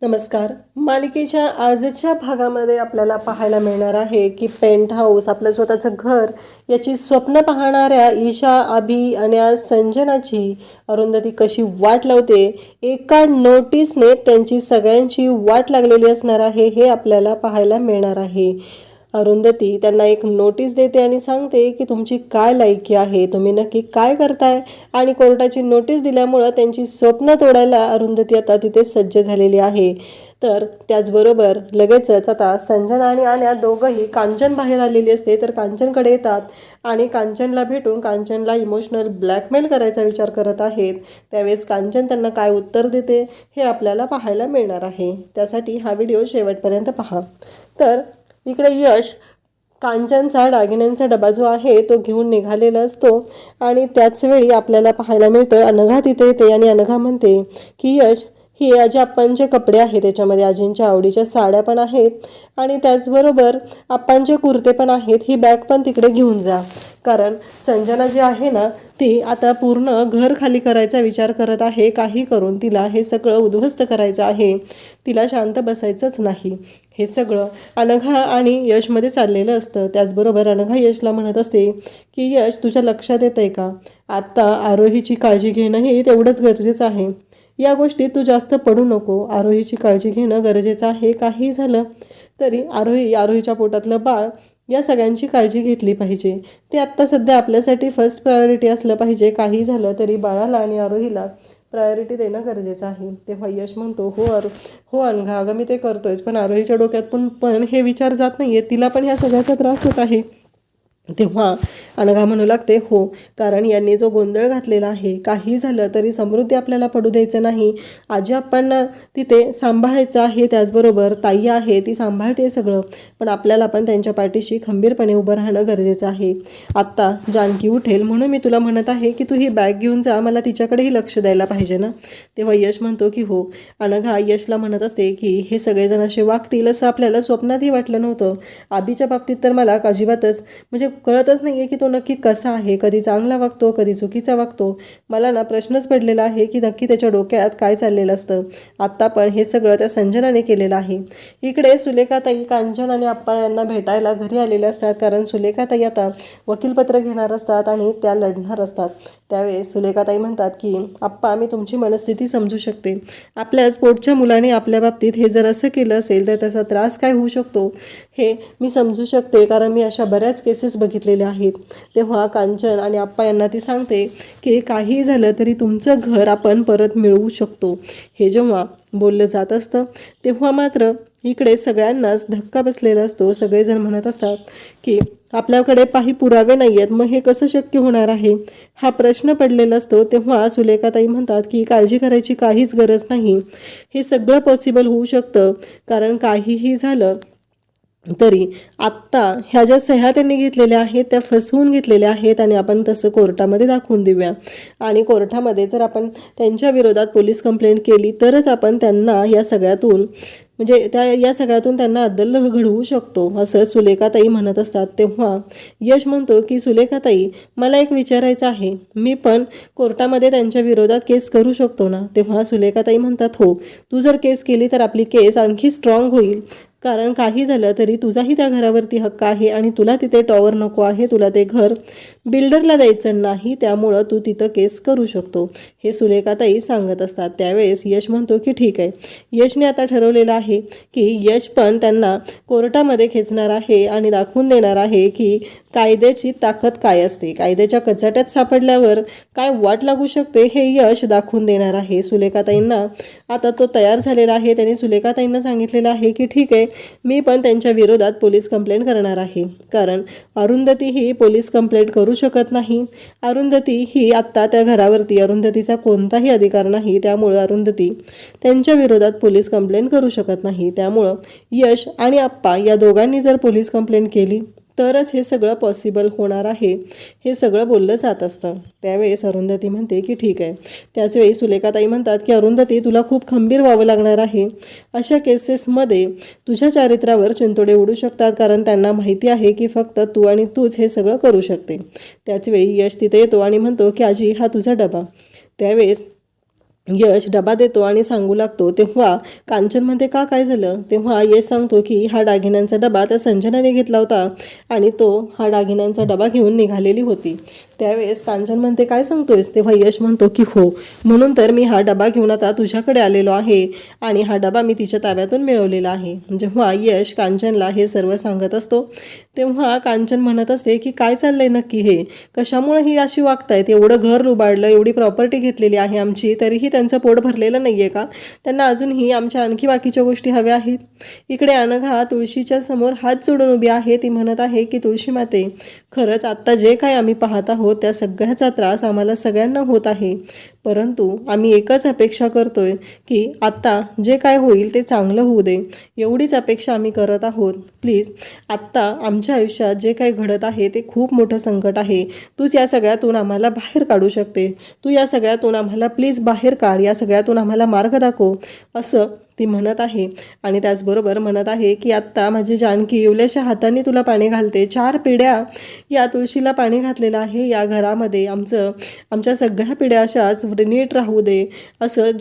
नमस्कार. मालिकेच्या आजच्या भागामध्ये आपल्याला पाहायला मिळणार आहे की पेंट हाऊस आपलं स्वतःचं घर याची स्वप्न पाहणाऱ्या ईशा, अभि आणि आज संजनाची अरुंधती कशी वाट लावते. एका नोटीसने त्यांची सगळ्यांची वाट लागलेली असणार आहे हे आपल्याला पाहायला मिळणार आहे. अरुंधती त्यांना एक नोटीस देते आणि सांगते की तुमची काय लायकी आहे, तुम्ही नक्की काय करताय. आणि कोर्टाची नोटीस दिल्यामुळं त्यांची स्वप्न तोडायला अरुंधती आता तिथे सज्ज झालेली आहे. तर त्याचबरोबर लगेचच आता संजना आणि आन्या दोघंही कांचन बाहेर आलेली असते. तर कांचनकडे येतात आणि कांचनला भेटून कांचनला इमोशनल ब्लॅकमेल करायचा विचार करत आहेत. त्यावेळेस कांचन त्यांना काय उत्तर देते हे आपल्याला पाहायला मिळणार आहे. त्यासाठी हा व्हिडिओ शेवटपर्यंत पहा. तर इकडे यश कांचनचा दागिन्यांचा डबा जो आहे तो घेऊन निघालेला असतो आणि त्याचवेळी आपल्याला पाहायला मिळतं अनघा तिथे येते आणि अनघा म्हणते की यश, ही आजी आप्पांचे कपडे आहेत, त्याच्यामध्ये आजींच्या आवडीच्या साड्या पण आहेत आणि त्याचबरोबर आप्पांचे कुर्ते पण आहेत, ही बॅग पण तिकडे घेऊन जा. कारण संजना जी आहे ना ती आता पूर्ण घर खाली करायचा विचार करत आहे. काही करून तिला हे सगळं उद्ध्वस्त करायचं आहे, तिला शांत बसायचंच नाही. हे सगळं अनघा आणि यशमध्ये चाललेलं असतं. त्याचबरोबर अनघा यशला म्हणत असते की यश, तुझ्या लक्षात येतं आहे का, आत्ता आरोहीची काळजी घेणं हे तेवढंच गरजेचं आहे. या गोष्टीत तू जास्त पडू नको. आरोहीची काळजी घेणं गरजेचं आहे. काही झालं तरी आरोहीच्या पोटातलं बाळ या सगळ्यांची काळजी घेतली पाहिजे. ते आत्ता सध्या आपल्यासाठी फर्स्ट प्रायोरिटी असलं पाहिजे. काही झालं तरी बाळाला आणि आरोहीला प्रायोरिटी देणं गरजेचं आहे. तेव्हा यश म्हणतो हो अनघा, अगं मी ते करतोयच, पण आरोहीच्या डोक्यात पण हे विचार जात नाही आहे, तिला पण ह्या सगळ्याचा त्रास होत आहे. तेव्हा अनघा म्हणू लागते हो, कारण यांनी जो गोंधळ घातलेला आहे, काही झालं तरी समृद्धी आपल्याला पडू द्यायचं नाही. आजी आप्पांना तिथे सांभाळायचं आहे, त्याचबरोबर ताई आहे ती सांभाळते सगळं, पण आपल्याला पण त्यांच्या पाठीशी खंबीरपणे उभं राहणं गरजेचं आहे. आत्ता जानकी उठेल म्हणून मी तुला म्हणत आहे की तू ही बॅग घेऊन जा, मला तिच्याकडेही लक्ष द्यायला पाहिजे ना. तेव्हा यश म्हणतो की हो. अनघा यशला म्हणत असते की हे सगळेजण असे वागतील असं आपल्याला स्वप्नातही वाटलं नव्हतं. आबीच्या बाबतीत तर मला अजिबातच म्हणजे कळतच नाही आहे की तो नक्की कसा आहे, कधी चांगला वागतो कधी चुकीचा वागतो. मला ना प्रश्नच पडलेला आहे की नक्की त्याच्या डोक्यात काय चाललेलं असतं. आत्ता पण हे सगळं त्या संजनाने केलेलं आहे. इकडे सुलेखाताई कांचन आणि आप्पा यांना भेटायला घरी आलेले असतात, कारण सुलेखाताई आता वकीलपत्र घेणार असतात आणि त्या लढणार असतात. त्यावेळेस सुलेखाताई म्हणतात की आप्पा, मी तुमची मनस्थिती समजू शकते. आपल्याच पोटच्या मुलाने आपल्या बाबतीत हे जर असं केलं असेल तर त्याचा त्रास काय होऊ शकतो हे मी समजू शकते, कारण मी अशा बऱ्याच केसेस बघितलेल्या आहेत. तेव्हा कांचन आणि आप्पा यांना ती सांगते की काही झालं तरी तुमचं घर आपण परत मिळवू शकतो. हे जेव्हा बोललं जात असतं तेव्हा मात्र इकडे सगळ्यांनाच धक्का बसलेला असतो. सगळेजण म्हणत असतात की आपल्याकडे काही पुरावे नाही आहेत, मग हे कसं शक्य होणार आहे, हा प्रश्न पडलेला असतो. तेव्हा सुलेखाताई म्हणतात की काळजी करायची काहीच गरज नाही, हे सगळं पॉसिबल होऊ शकतं, कारण काहीही झालं तरी आत्ता ह्या ज्या सह्या त्यांनी घेतलेल्या आहेत त्या फसवून घेतलेल्या आहेत आणि आपण तसं कोर्टामध्ये दाखवून देऊया. आणि कोर्टामध्ये जर आपण त्यांच्या विरोधात पोलीस कंप्लेंट केली तरच आपण त्यांना या सगळ्यातून या सगळ्यातून त्यांना अद्दल घडवू शकतो, असं सुलेखाताई म्हणत असतात. तेव्हा यश म्हणतो की सुलेखाताई, मला एक विचारायचं आहे, मी पण कोर्टामध्ये त्यांच्या विरोधात केस करू शकतो ना. तेव्हा सुलेखाताई म्हणतात हो, तू जर केस केली तर आपली केस आणखी स्ट्रॉंग होईल, कारण काही झालं तरी तुझाही त्या घरावरती हक्क आहे आणि तुला तिथे टॉवर नको आहे, तुला ते घर बिल्डरला द्यायचं नाही, त्यामुळं तू तिथं केस करू शकतो, हे सुलेखाताई सांगत असतात. त्यावेळेस यश म्हणतो की ठीक आहे. यशने आता ठरवलेलं आहे की यश पण त्यांना कोर्टामध्ये खेचणार आहे आणि दाखवून देणार आहे की कायद्याची ताकद काय असते, कायद्याच्या कचाट्यात सापडल्यावर काय वाट लागू शकते हे यश दाखवून देणार आहे. सुलेखाताईंना आता तो तयार झालेला आहे. त्याने सुलेखाताईंना सांगितलेलं आहे की ठीक आहे, मी पण त्यांच्या विरोधात पोलीस कंप्लेंट करणार आहे, कारण अरुंधती ही पोलीस कंप्लेंट करू शकत नाही. अरुंधती ही आत्ता त्या घरावरती अरुंधतीचा कोणताही अधिकार नाही, त्यामुळं अरुंधती त्यांच्या विरोधात पोलीस कंप्लेंट करू शकत नाही. त्यामुळं यश आणि आप्पा या दोघांनी जर पोलीस कंप्लेंट केली तरच हे सगळं पॉसिबल होणार आहे, हे सगळं बोललं जात असतं. त्यावेळेस अरुंधती म्हणते की ठीक आहे. त्याचवेळी सुलेखाताई म्हणतात की अरुंधती, तुला खूप खंबीर व्हावं लागणार आहे. अशा केसेसमध्ये तुझ्या चारित्र्यावर चिंतोडे उडू शकतात, कारण त्यांना माहिती आहे की फक्त तू आणि तूच हे सगळं करू शकते. त्याचवेळी यश तिथे येतो आणि म्हणतो की आजी, हा तुझा डबा. त्यावेळेस यश डबा देतो आणि सांगू लागतो. तेव्हा कांचन म्हणते का काय झालं. तेव्हा यश सांगतो की हा दागिन्यांचा डबा त्या संजनाने घेतला होता आणि तो हा दागिन्यांचा डबा घेऊन निघालेली होती. त्यावेळेस कांचन म्हणते काय सांगतोयस. तेव्हा यश म्हणतो की हो, म्हणून तर मी हा डबा घेऊन आता तुझ्याकडे आलेलो आहे आणि हा डबा मी तिच्या ताब्यातून मिळवलेला आहे. जेव्हा यश कांचनला हे सर्व सांगत असतो तेव्हा कांचन म्हणत असते की काय चाललंय नक्की हे, कशामुळे ही अशी वागतायत. एवढं घर लुबाडलं, एवढी प्रॉपर्टी घेतलेली आहे आमची, तरीही त्यांचं पोट भरलेलं नाही आहे का. त्यांना अजूनही आमच्या आणखी बाकीच्या गोष्टी हव्या आहेत. इकडे अनघा तुळशीच्या समोर हात जोडून उभी आहे. ती म्हणत आहे की तुळशी माते, खरंच आत्ता जे काय आम्ही पाहत आहोत त्या सगळ्याचा त्रास आम्हाला सगळ्यांना होत आहे, परंतु आम्ही एकच अपेक्षा करतोय की आत्ता जे काय होईल ते चांगलं होऊ दे, एवढीच अपेक्षा आम्ही करत आहोत. प्लीज आत्ता आमच्या आयुष्यात जे काही घडत आहे ते खूप मोठं संकट आहे. तूच या सगळ्यातून आम्हाला बाहेर काढू शकते. तू या सगळ्यातून आम्हाला प्लीज बाहेर काढ, या सगळ्यातून आम्हाला मार्ग दाखव, असं ती म्हणत आहे. आणि त्याचबरोबर म्हणत आहे की आत्ता माझी जानकी येवल्याच्या हाताने तुला पाणी घालते. 4 पिढ्या या तुळशीला पाणी घातलेलं आहे. या घरामध्ये आमच्या सगळ्या पिढ्या अशाच नीट राहू दे, असं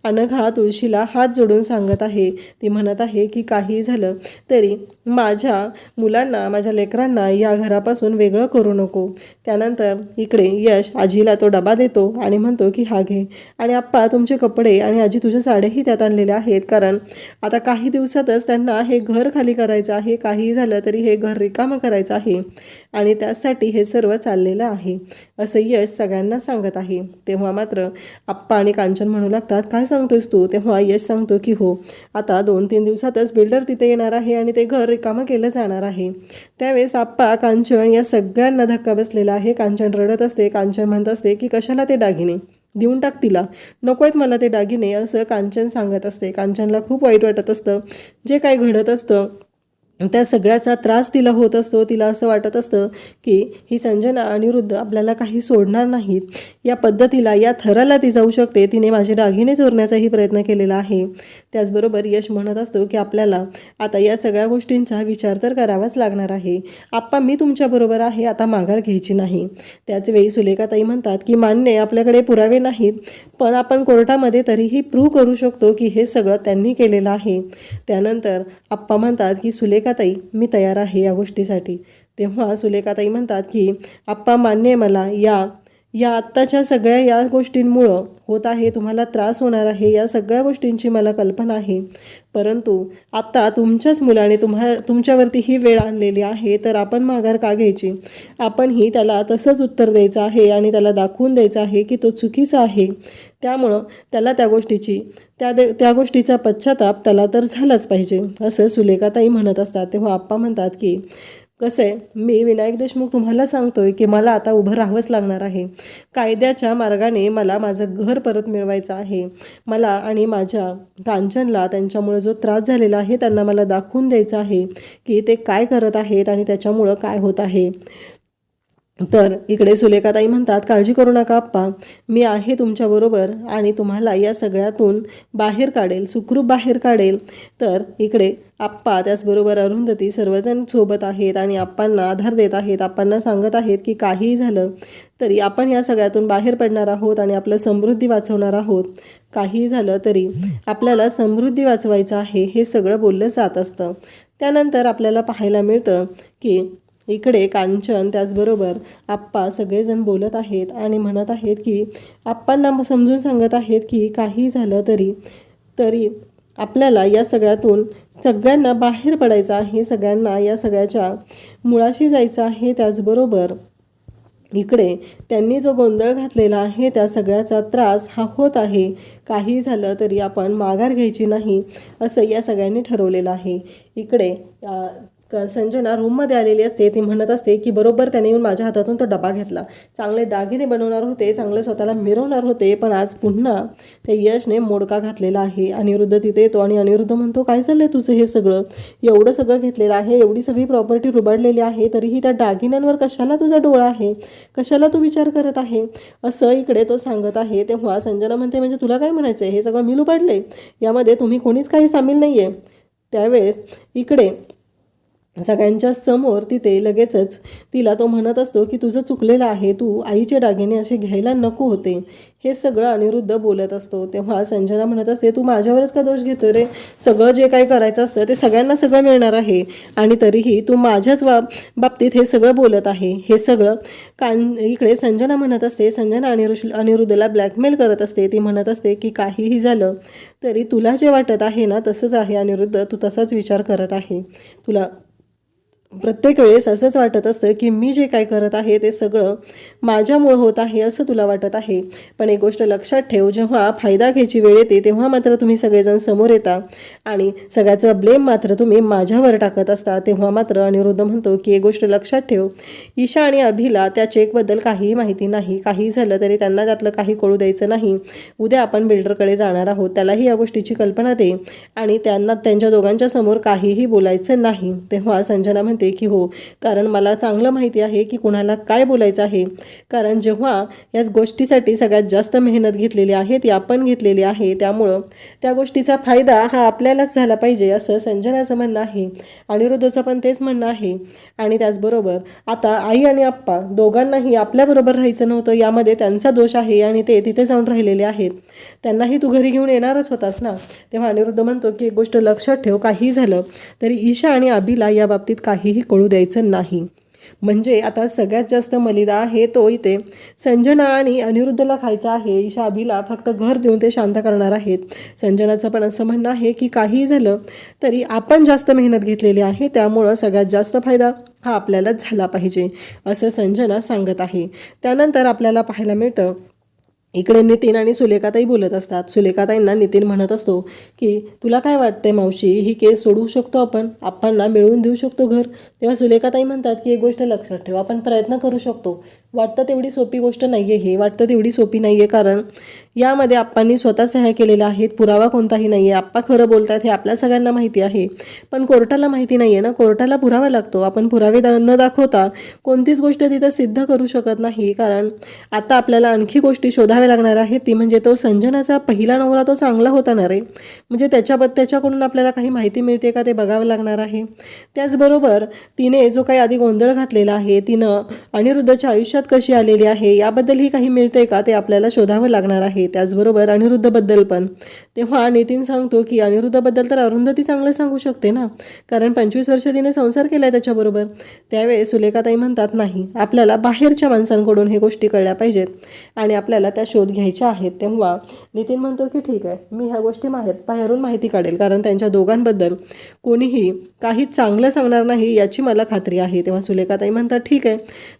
अनघा तुळशीला हात जोडून सांगत आहे. ती म्हणत आहे की काही झालं तरी माझ्या मुलांना, माझ्या लेकरांना या घरापासून वेगळं करू नको. त्यानंतर इकडे यश आजीला तो डबा देतो आणि म्हणतो की हा घे, आणि आप्पा तुमचे कपडे आणि आजी तुझ्या साड्याही त्यात आणलेल्या आहेत, कारण आता काही दिवसातच त्यांना हे घर खाली करायचं आहे. काही झालं तरी हे घर रिकामं करायचं आहे आणि त्यासाठी हे सर्व चाललेलं आहे, असं यश सगळ्यांना सांगत आहे. तेव्हा मात्र आप्पा आणि कांचन म्हणू लागतात काय सांगतोयस तू. तेव्हा यश सांगतो की हो, आता 2-3 दिवसातच बिल्डर तिथे येणार आहे आणि ते घर रिकामं केलं जाणार आहे. त्यावेळेस आप्पा, कांचन या सगळ्यांना धक्का बसलेला आहे. कांचन रडत असते. कांचन म्हणत असते की कशाला ते दागिने, देऊन टाक तिला, नको आहेत मला ते दागिने, असं कांचन सांगत असते. कांचनला खूप वाईट वाटत असतं. जे काही घडत असतं त्या सगळ्याचा त्रास तिला होत असतो. तिला असं वाटत असतं की ही संजना अनिरुद्ध आपल्याला काही सोडणार नाहीत, या पद्धतीला, या थराला ती जाऊ शकते. तिने माझे दागिने चोरण्याचाही प्रयत्न केलेला आहे. त्याचबरोबर यश म्हणत असतो की आपल्याला आता या सगळ्या गोष्टींचा विचार तर करावाच लागणार आहे. आप्पा मी तुमच्याबरोबर आहे, आता माघार घ्यायची नाही. त्याचवेळी सुलेखाताई म्हणतात की मान्य आपल्याकडे पुरावे नाहीत, पण आपण कोर्टामध्ये तरीही प्रूव्ह करू शकतो की हे सगळं त्यांनी केलेलं आहे. त्यानंतर आप्पा म्हणतात की सुलेखाताई मी तयार आहे या गोष्टीसाठी. तेव्हा सुलेखाताई म्हणतात की आप्पा मान्य आहे मला, या आत्ताच्या सगळ्या या गोष्टींमुळं होत आहे, तुम्हाला त्रास होणार आहे, या सगळ्या गोष्टींची मला कल्पना आहे, परंतु आत्ता तुमच्याच मुलाने तुमच्यावरती ही वेळ आणलेली आहे, तर आपण माघार का घ्यायची. आपणही त्याला तसंच उत्तर द्यायचं आहे आणि त्याला दाखवून द्यायचं आहे की तो चुकीचा आहे. त्यामुळं त्याला त्या गोष्टीचा पश्चाताप त्याला तर झालाच पाहिजे, असं सुलेखाताई म्हणत असतात. तेव्हा आप्पा म्हणतात की कसं आहे, मी विनायक देशमुख तुम्हाला सांगतोय की मला आता उभं राहावंच लागणार आहे. कायद्याच्या मार्गाने मला माझं घर परत मिळवायचं आहे. मला आणि माझ्या कांचनला त्यांच्यामुळे जो त्रास झालेला आहे त्यांना मला दाखवून द्यायचं आहे की ते काय करत आहेत आणि त्याच्यामुळं काय होत आहे. तर इकडे सुलेखाताई म्हणतात काळजी करू नका आप्पा, मी आहे तुमच्याबरोबर आणि तुम्हाला या सगळ्यातून बाहेर काढेल, सुखरूप बाहेर काढेल. तर इकडे आप्पा त्याचबरोबर अरुंधती सर्वजण सोबत आहेत आणि आप्पांना आधार देत आहेत. आप्पांना सांगत आहेत की काहीही झालं तरी आपण या सगळ्यातून बाहेर पडणार आहोत आणि आपलं समृद्धी वाचवणार आहोत. काहीही झालं तरी आपल्याला समृद्धी वाचवायचं आहे, हे सगळं बोललं जात असतं. त्यानंतर आपल्याला पाहायला मिळतं की इकडे कांचन त्याचबरोबर आप्पा सगळेजण बोलत आहेत आणि म्हणत आहेत की आप्पांना समजून सांगत आहेत की काही झालं तरी आपल्याला या सगळ्यातून सगळ्यांना बाहेर पडायचं आहे, सगळ्यांना या सगळ्याच्या मुळाशी जायचं आहे. त्याचबरोबर इकडे त्यांनी जो गोंधळ घातलेला आहे त्या सगळ्याचा त्रास हा होत आहे. काही झालं तरी आपण माघार घ्यायची नाही, असं या सगळ्यांनी ठरवलेलं आहे. इकडे संजना रूममध्ये आलेली असते. ती म्हणत असते की बरोबर त्याने येऊन माझ्या हातातून तो डबा घेतला, चांगले दागिने बनवणार होते, चांगले स्वतःला मिरवणार होते, पण आज पुन्हा त्या यशने मोडका घातलेला आहे. अनिरुद्ध तिथे येतो आणि अनिरुद्ध म्हणतो काय चाललंय तुझं, हे सगळं एवढं सगळं घेतलेलं आहे, एवढी सगळी प्रॉपर्टी रुबाडलेली आहे, तरीही त्या दागिन्यांवर कशाला तुझा डोळा आहे, कशाला तू विचार करत आहे, असं इकडे तो सांगत आहे. तेव्हा संजना म्हणते म्हणजे तुला काय म्हणायचं आहे, हे सगळं मी लुबाडले, यामध्ये तुम्ही कोणीच काही सामील नाही आहे. त्यावेळेस इकडे सगळ्यांच्या समोर तिथे लगेचच तिला तो म्हणत असतो की तुझं चुकलेलं आहे, तू आईचे दागिने असे घ्यायला नको होते. हे सगळं अनिरुद्ध बोलत असतो. तेव्हा संजना म्हणत असते तू माझ्यावरच का दोष घेतो रे, सगळं जे काही करायचं असतं ते सगळ्यांना सगळं मिळणार आहे आणि तरीही तू माझ्याच बाबतीत हे सगळं बोलत आहे. हे सगळं इकडे संजना म्हणत असते. संजना अनिरुद्धला ब्लॅकमेल करत असते. ती म्हणत असते की काहीही झालं तरी तुला जे वाटत आहे ना तसंच आहे अनिरुद्ध, तू तसाच विचार करत आहे. तुला प्रत्येक वेळेस असंच वाटत असतं की मी जे काय करत आहे ते सगळं माझ्यामुळं होत आहे असं तुला वाटत आहे. पण एक गोष्ट लक्षात ठेव, जेव्हा फायदा घ्यायची वेळ येते तेव्हा मात्र तुम्ही सगळेजण समोर येता आणि सगळ्याचा ब्लेम मात्र तुम्ही माझ्यावर टाकत असता. तेव्हा मात्र अनिरुद्ध म्हणतो की एक गोष्ट लक्षात ठेव, ईशा आणि अभिला त्या चेकबद्दल काहीही माहिती नाही. काही झालं तरी त्यांना त्यातलं काही कळू द्यायचं नाही. उद्या आपण बिल्डरकडे जाणार आहोत, त्यालाही या गोष्टीची कल्पना दे आणि त्यांना त्यांच्या दोघांच्या समोर काहीही बोलायचं नाही. तेव्हा संजना म्हणते की हो, कारण मला चांगलं माहिती आहे की कुणाला काय बोलायचं आहे. कारण जेव्हा या गोष्टीसाठी सगळ्यात जास्त मेहनत घेतलेली आहे ती आपण घेतलेली आहे, त्यामुळं त्या गोष्टीचा फायदा हा आपल्यालाच झाला पाहिजे असं संजनाचं म्हणणं आहे. अनिरुद्धचं पण तेच म्हणणं आहे. आणि त्याचबरोबर आता आई आणि आप्पा दोघांनाही आपल्याबरोबर राहायचं नव्हतं, यामध्ये त्यांचा दोष आहे आणि ते तिथे जाऊन राहिलेले आहेत. त्यांनाही तू घरी घेऊन येणारच होतास ना. तेव्हा अनिरुद्ध म्हणतो की एक गोष्ट लक्षात ठेव, काही झालं तरी ईशा आणि अभिला या बाबतीत काहीही कळू द्यायचं नाही. म्हणजे आता सगळ्यात जास्त मलिदा आहे तो इथे संजना आणि अनिरुद्धला खायचा आहे. ईशा अभिला फक्त घर देऊन ते शांत करणार आहेत. संजनाचं पण असं म्हणणं आहे की काही झालं तरी आपण जास्त मेहनत घेतलेली आहे, त्यामुळं सगळ्यात जास्त फायदा हा आपल्यालाच झाला पाहिजे असं संजना सांगत आहे. त्यानंतर आपल्याला पाहायला मिळतं इकडे नितीन आणि सुलेखाताई बोलत असतात. सुलेखाताईंना नितीन म्हणत असतो की तुला काय वाटतंय मावशी, ही केस सोडवू शकतो आपण ना मिळवून देऊ शकतो घर. तेव्हा सुलेखाताई म्हणतात की एक गोष्ट लक्षात ठेवा, आपण प्रयत्न करू शकतो. वाटतं तेवढी सोपी गोष्ट नाही आहे, वाटतं तेवढी सोपी नाही आहे, कारण यामध्ये आप्पांनी स्वतः सह्या केलेल्या आहेत, पुरावा कोणताही नाही आहे. आप्पा खरं बोलतात हे आपल्या सगळ्यांना माहिती आहे, पण कोर्टाला माहिती नाही आहे ना. कोर्टाला पुरावा लागतो. आपण पुरावे न दाखवता कोणतीच गोष्ट तिथं सिद्ध करू शकत नाही. कारण आता आपल्याला आणखी गोष्टी शोधाव्या लागणार आहेत. ती म्हणजे तो संजनाचा पहिला नवरा तो चांगला होता ना रे, म्हणजे त्याच्याकडून आपल्याला काही माहिती मिळते का ते बघावं लागणार आहे. त्याचबरोबर तिने जो काही आधी गोंधळ घातलेला आहे, तिनं अनिरुद्धच्या आयुष्यात कशी आलेली आहे याबद्दलही काही मिळते का ते आपल्याला शोधावं लागणार आहे. त्याचबरोबर अनिरुद्धबद्दल पण. तेव्हा नितीन सांगतो की अनिरुद्धबद्दल तर अरुंधती चांगलं सांगू शकते ना, कारण 25 वर्ष तिने संसार केलाय त्याच्याबरोबर. त्यावेळेस सुलेखाताई म्हणतात नाही, आपल्याला बाहेरच्या माणसांकडून हे गोष्टी कळल्या पाहिजेत आणि आपल्याला त्या शोध घ्यायच्या आहेत. तेव्हा नितीन म्हणतो की ठीक आहे, मी ह्या गोष्टी बाहेरून माहिती काढेल, कारण त्यांच्या दोघांबद्दल कोणीही काही चांगलं सांगणार नाही याची मला खात्री आहे. तेव्हा सुलेखाताई म्हणतात ठीक आहे.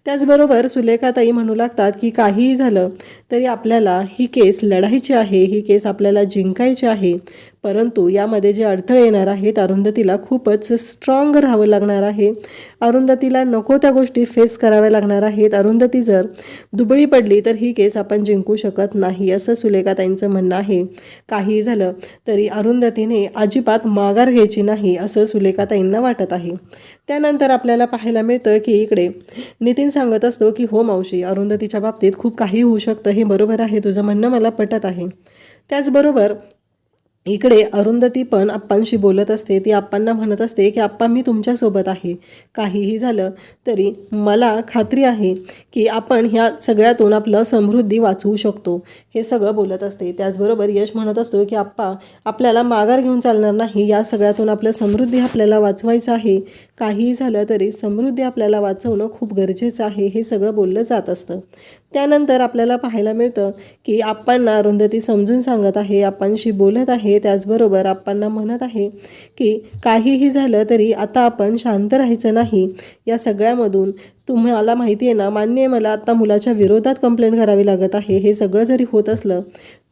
त्याचबरोबर सुलेखाताई म्हणू लागतात की काहीही झालं तरी आपल्याला ही केस लढायची आहे, ही केस आपल्याला जिंकायची आहे. परंतु यामध्ये जे अडथळे येणार आहेत, अरुंधतीला खूपच स्ट्रॉंग राहावं लागणार आहे. अरुंधतीला नको त्या गोष्टी फेस कराव्या लागणार आहेत. अरुंधती जर दुबळी पडली तर ही केस आपण जिंकू शकत नाही असं सुलेखाताईंचं म्हणणं आहे. काही झालं तरी अरुंधतीने अजिबात माघार घ्यायची नाही असं सुलेखाताईंना वाटत आहे. त्यानंतर आपल्याला पाहायला मिळतं की इकडे नितीन सांगत असतो की हो मावशी, अरुंधतीच्या बाबतीत खूप काही होऊ शकतं, हे बरोबर आहे, तुझं म्हणणं मला पटत आहे. त्याचबरोबर इकडे अरुंधती पण आप्पांशी बोलत असते. ती आप्पांना म्हणत असते की आप्पा, मी तुमच्यासोबत आहे. काहीही झालं तरी मला खात्री आहे की आपण ह्या सगळ्यातून आपलं समृद्धी वाचवू शकतो, हे सगळं बोलत असते. त्याचबरोबर यश म्हणत असतो की आप्पा, आपल्याला माघार घेऊन चालणार नाही, या सगळ्यातून आपलं समृद्धी आपल्याला वाचवायचं आहे. काहीही झालं तरी समृद्धी आपल्याला वाचवणं खूप गरजेचं आहे, हे सगळं बोललं जात असतं. त्यानंतर आपल्याला पाहायला मिळतं की आप्पांना अरुंधती समजून सांगत आहे, आप्पांशी बोलत आहे. त्याचबरोबर आप्पांना म्हणत आहे की काहीही झालं तरी आता आपण शांत राहायचं नाही. या सगळ्यामधून तुम्हाला माहिती आहे ना, मान्य आहे मला आता मुलाच्या विरोधात कंप्लेंट करावी लागत आहे. हे सगळं जरी होत असलं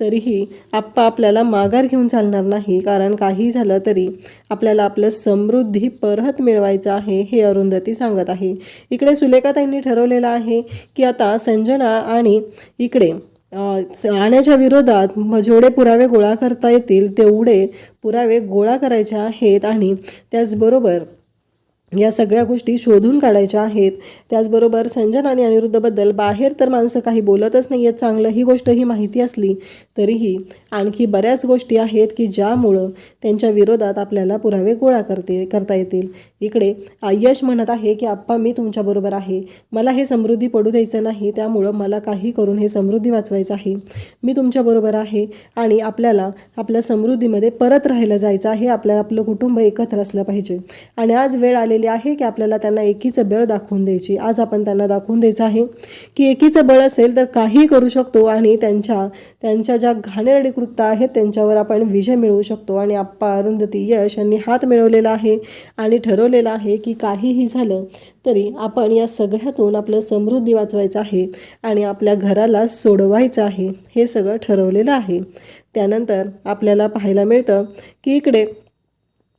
तरीही आप्पा आपल्याला माघार घेऊन चालणार नाही, कारण काही झालं तरी आपल्याला आपलं समृद्धी परत मिळवायचं आहे, हे अरुंधती सांगत आहे. इकडे सुलेखाताईंनी ठरवलेलं आहे की आता संजना आणि इकडे आण्याच्या विरोधात जेवढे पुरावे गोळा करता येतील तेवढे पुरावे गोळा करायचे आहेत आणि त्याचबरोबर या सगळ्या गोष्टी शोधून काढायच्या आहेत. त्याचबरोबर संजना आणि अनिरुद्धबद्दल बाहेर तर माणसं काही बोलतच नाही आहेत चांगलं, ही गोष्ट ही माहिती असली तरीही आणखी बऱ्याच गोष्टी आहेत की ज्यामुळं त्यांच्या विरोधात आपल्याला पुरावे गोळा करता येतील. इकडे यश म्हणत आहे की आप्पा मी तुमच्याबरोबर आहे, मला हे समृद्धी पडू द्यायचं नाही, त्यामुळं मला काही करून हे समृद्धी वाचवायचं आहे, मी तुमच्याबरोबर आहे आणि आपल्याला आपल्या समृद्धीमध्ये परत राहायला जायचं आहे, आपल्याला आपलं कुटुंब एकत्र असलं पाहिजे. आणि आज वेळ आलेली आहे की आपल्याला त्यांना एकीचं बळ दाखवून द्यायची. आज आपण त्यांना दाखवून द्यायचं आहे की एकीचं बळ असेल तर काहीही करू शकतो आणि त्यांच्या ज्या घाणेरडी कृत्य आहेत त्यांच्यावर आपण विजय मिळवू शकतो. आणि आप्पा, अरुंधती, यश यांनी हात मिळवलेला आहे आणि ठरवलेलं आहे की काहीही झालं तरी आपण या सगळ्यातून आपलं समृद्धी वाचवायचं आहे आणि आपल्या घराला सोडवायचं आहे, हे सगळं ठरवलेलं आहे. त्यानंतर आपल्याला पाहायला मिळतं की इकडे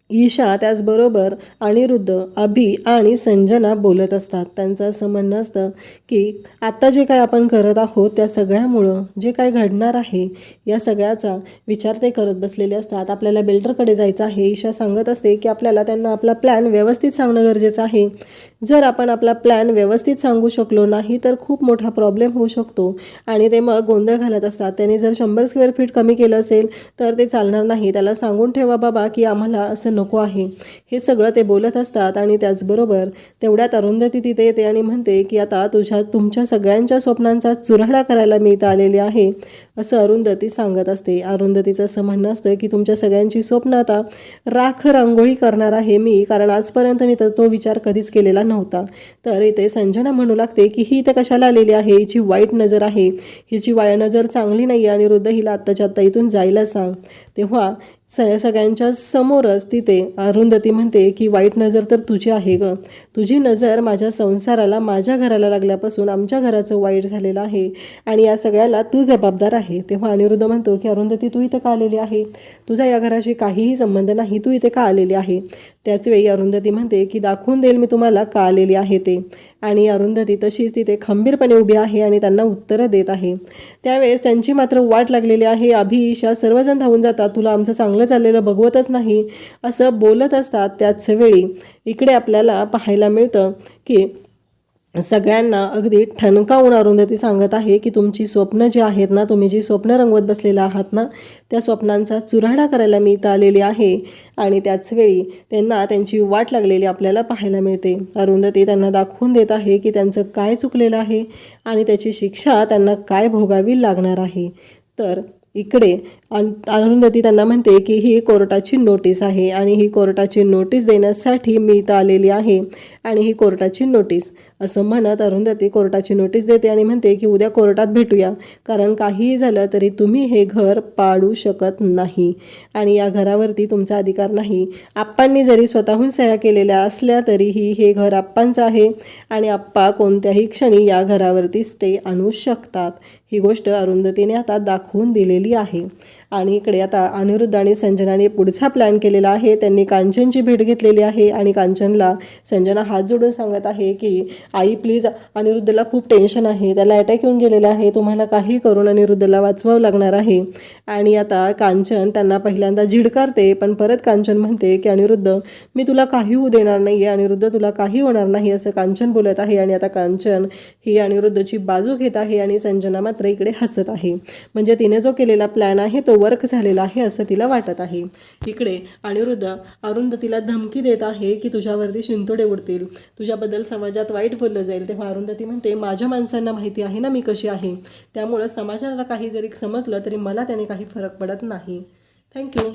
ईशा त्याचबरोबर अनिरुद्ध, अभि आणि संजना बोलत असतात. त्यांचं असं म्हणणं असतं की आत्ता जे काय आपण करत आहोत त्या सगळ्यामुळं जे काय घडणार आहे या सगळ्याचा विचार ते करत बसलेले असतात. आपल्याला बिल्डरकडे जायचं आहे. ईशा सांगत असते की आपल्याला त्यांना आपला प्लॅन व्यवस्थित सांगणं गरजेचं आहे. जर आपण आपला प्लॅन व्यवस्थित सांगू शकलो नाही तर खूप मोठा प्रॉब्लेम होऊ शकतो आणि ते मग गोंधळ घालत असतात. त्याने जर 100 स्क्वेअर फीट कमी केलं असेल तर ते चालणार नाही. त्याला सांगून ठेवा बाबा की आम्हाला असं नको आहे, हे सगळं ते बोलत असतात. आणि त्याचबरोबर तेवढ्यात अरुंधती तिथे येते आणि म्हणते की आता तुमच्या सगळ्यांच्या स्वप्नांचा चुराडा करायला मी इथं आलेली आहे, असं अरुंधती सांगत असते. अरुंधतीचं असं म्हणणं असतं की तुमच्या सगळ्यांची स्वप्न आता राख रांगोळी करणार आहे मी, कारण आजपर्यंत मी तर तो विचार कधीच केलेला नव्हता. तर इथे संजना म्हणू लागते की ही इथं कशाला आलेली आहे, हिची वाईट नजर आहे, हिची नजर चांगली नाही आहे, अनिरुद्ध हिला आत्ताच्या आत्ता इथून जायला सांग. तेव्हा सगळ्यांच्या समोरच तिथे अरुंधती म्हणते की वाईट नजर तर तुझी आहे ग, तुझी नजर माझ्या संसाराला, माझ्या घराला लागल्यापासून आमच्या घराचं वाईट झालेलं आहे आणि या सगळ्याला तू जबाबदार आहे. तेव्हा अनिरुद्ध म्हणतो की अरुंधती तू इथं का आलेली आहे, तुझा या घराशी काहीही संबंध नाही, तू इथे का आलेली आहे. त्याचवेळी अरुंधती म्हणते की दाखवून देईल मी तुम्हाला का आलेली आहे ते. आणि अरुंधती तशीच तिथे खंबीरपणे उभी आहे आणि त्यांना उत्तरं देत आहे. त्यावेळेस त्यांची मात्र वाट लागलेली आहे. अभि, ईशा सर्वजण धावून जातात, तुला आमचं चांगलं चाललेलं बघवतच नाही असं बोलत असतात. त्याच वेळी इकडे आपल्याला पाहायला मिळतं की सगळ्यांना अगदी ठणकावून अरुंधती सांगत आहे की तुमची स्वप्न जी आहेत ना, तुम्ही जी स्वप्न रंगवत बसलेला आहात ना, त्या स्वप्नांचा चुराडा करायला मी इथं आलेली आहे. आणि त्याचवेळी त्यांना त्यांची वाट लागलेली आपल्याला पाहायला मिळते. अरुंधती त्यांना दाखवून देत आहे की त्यांचं काय चुकलेलं आहे आणि त्याची शिक्षा त्यांना काय भोगावी लागणार आहे. तर इकडे अरुंधती त्यांना म्हणते की ही कोर्टाची नोटीस आहे आणि ही कोर्टाची नोटीस देण्यासाठी मी इथं आलेली आहे आणि ही कोर्टाची नोटीस, असं म्हणत अरुंधती कोर्टाची नोटीस देते आणि म्हणते की उद्या कोर्टात भेटूया, कारण काहीही झालं तरी तुम्ही हे घर पाडू शकत नाही आणि या घरावरती तुमचा अधिकार नाही. आप्पांनी जरी स्वतःहून सह्या केलेल्या असल्या तरीही हे घर आप्पांचं आहे आणि आप्पा कोणत्याही क्षणी या घरावरती स्टे आणू शकतात. ही गोष्ट अरुंधतीने आता दाखवून दिलेली आहे. आणि इकडे आता अनिरुद्ध आणि संजनाने पुढचा प्लॅन केलेला आहे. त्यांनी कांचनची भेट घेतलेली आहे आणि कांचनला संजना हात जोडून सांगत आहे की आई प्लीज, अनिरुद्धला खूप टेन्शन आहे, त्याला अटॅक येऊन गेलेला आहे, तुम्हाला काही करून अनिरुद्धला वाचवावं लागणार आहे. आणि आता कांचन त्यांना पहिल्यांदा झिडकारते, पण परत कांचन म्हणते की अनिरुद्ध मी तुला काही होऊ देणार नाही आहे, अनिरुद्ध तुला काही होणार नाही असं कांचन बोलत आहे. आणि आता कांचन ही अनिरुद्धची बाजू घेत आहे आणि संजना मात्र इकडे हसत आहे. म्हणजे तिने जो केलेला प्लॅन आहे तो वर्क झालेला आहे असं तिला वाटत आहे. इकडे अनिरुद्ध अरुंधतीला धमकी देत आहे की तुझ्यावरती शिंतोडे उडतील, तुझ्याबद्दल समाजात वाईट बोललं जाईल. तेव्हा अरुंधती म्हणते माझ्या माणसांना माहिती आहे ना मी कशी आहे, त्यामुळं समाजाला काही जरी समजलं तरी मला त्याने काही फरक पडत नाही. थँक्यू.